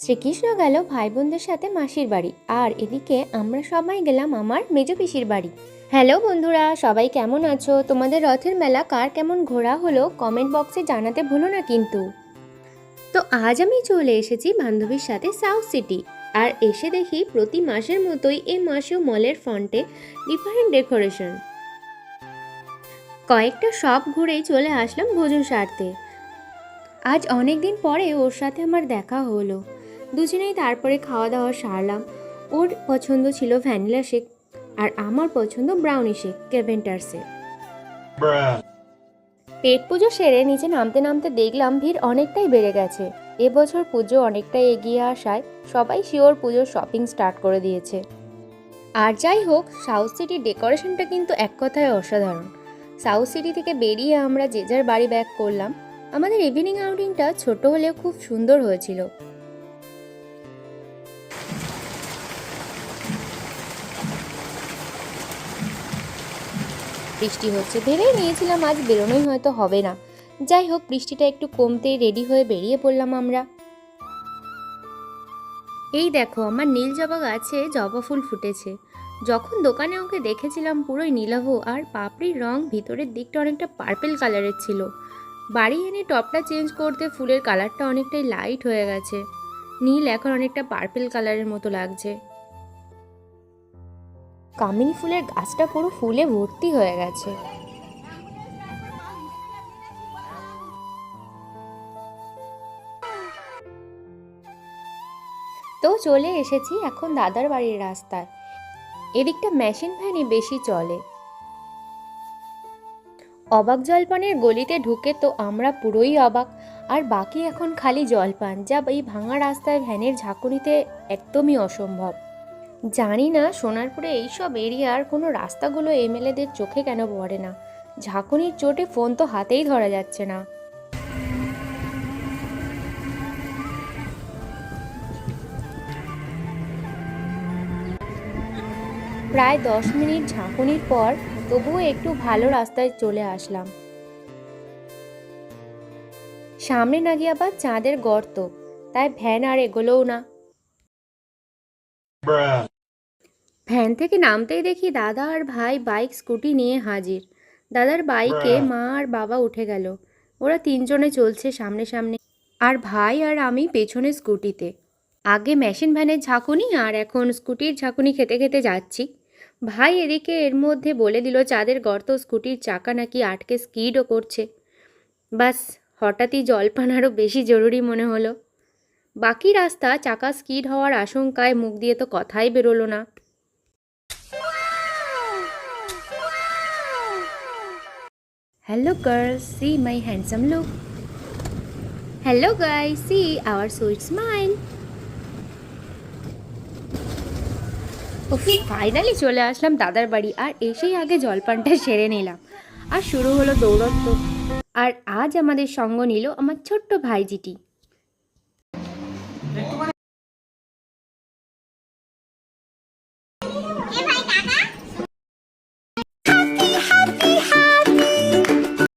শ্রীকৃষ্ণ গেল ভাই বোনদের সাথে মাসির বাড়ি, আর এদিকে আমরা সবাই গেলাম আমার মেজো পিসির বাড়ি। হ্যালো বন্ধুরা, সবাই কেমন আছো? তোমাদের রথের মেলা কার কেমন ঘোরা হলো কমেন্ট বক্সে জানাতে ভুলো না কিন্তু। তো আজ আমি চলে এসেছি বান্ধবীর সাথে সাউথ সিটি, আর এসে দেখি প্রতি মাসের মতোই এই মাসেও মলের ফ্রন্টে ডিফারেন্ট ডেকোরেশন। কয়েকটা শপ ঘুরেই চলে আসলাম ভোজন সারতে। আজ অনেক দিন পরে ওর সাথে আমার দেখা হলো। দুজনেই তারপরে খাওয়া দাওয়া সারলাম। ওর পছন্দ ছিল ভ্যানিলা শেক, আর আমার পছন্দ ব্রাউনি শেক কেভেন্টার্সে। পেট পুজো সেরে নিচে নামতে নামতে দেখলাম ভিড় অনেকটাই বেড়ে গেছে। এবছর পুজো অনেকটাই এগিয়ে আসায় সবাই শিওর পুজোর শপিং স্টার্ট করে দিয়েছে। আর যাই হোক, সাউথ সিটির ডেকোরেশনটা কিন্তু এক কথায় অসাধারণ। সাউথ সিটি থেকে বেরিয়ে আমরা যে যার বাড়ি ব্যাক করলাম। আমাদের ইভিনিং আউটিংটা ছোট হলেও খুব সুন্দর হয়েছিল। বৃষ্টি হচ্ছে ভেবেই নিয়েছিলাম আজ বেরোনোই হয়তো হবে না। যাই হোক, বৃষ্টিটা একটু কমতেই রেডি হয়ে বেরিয়ে পড়লাম আমরা। এই দেখো, আমার নীল জবা গাছে জবা ফুল ফুটেছে। যখন দোকানে ওকে দেখেছিলাম পুরোই নীলাভ, আর পাপড়ির রং ভিতরের দিকটা অনেকটা পার্পেল কালারের ছিল। বাড়ি এনে টপটা চেঞ্জ করতে ফুলের কালারটা অনেকটাই লাইট হয়ে গেছে। নীল এখন অনেকটা পার্পেল কালারের মতো লাগছে। কামিনী ফুলের গাছটা পুরো ফুলে ভর্তি হয়ে গেছে। তো চলে এসেছি এখন দাদার বাড়ির রাস্তায়। এদিকটা মেশিন ভ্যানই বেশি চলে। অবাক জলপানের গলিতে ঢুকে তো আমরা পুরোই অবাক। আর বাকি এখন খালি জলপান, যা এই ভাঙা রাস্তায় ভ্যানের ঝাঁকুনিতে একদমই অসম্ভব। জানি না সোনারপুরে এইসব এরিয়ার কোনো রাস্তাগুলো এমএলএদের চোখে কেন পড়ে না। ঝাঁকুনির চোটে ফোন তো হাতেই ধরা যাচ্ছে না। প্রায় 10 মিনিট ঝাঁকুনির পর তবুও একটু ভালো রাস্তায় চলে আসলাম। সামনে না গিয়ে আবার চাঁদের গর্ত, তাই ভ্যান আর এগোলোও না। ভ্যান থেকে নামতেই দেখি দাদা আর ভাই বাইক স্কুটি নিয়ে হাজির। দাদার বাইকে মা আর বাবা উঠে গেল। ওরা তিনজনে চলছে সামনে সামনে, আর ভাই আর আমি পেছনে স্কুটিতে। আগে মেশিন ভ্যানের ঝাঁকুনি, আর এখন স্কুটির ঝাঁকুনি খেতে খেতে যাচ্ছি। ভাই এদিকে এর মধ্যে বলে দিল চাঁদের গর্ত স্কুটির চাকা নাকি আটকে স্কিডও করছে। বাস, হঠাৎই জলপান আরও বেশি জরুরি মনে হলো। বাকি রাস্তা চাকা স্কিড হওয়ার আশঙ্কায় মুখ দিয়ে তো কথাই বেরোলো না। Hello girls, see my handsome look. Hello guys, see our sweet smile. Finally চলে আসলাম দাদার বাড়ি, আর এসেই আগে জলপানটা সেরে নিলাম। আর শুরু হলো দৌড়ত্ব। আর আজ আমাদের সঙ্গ নিল আমার ছোট্ট ভাইজিটি।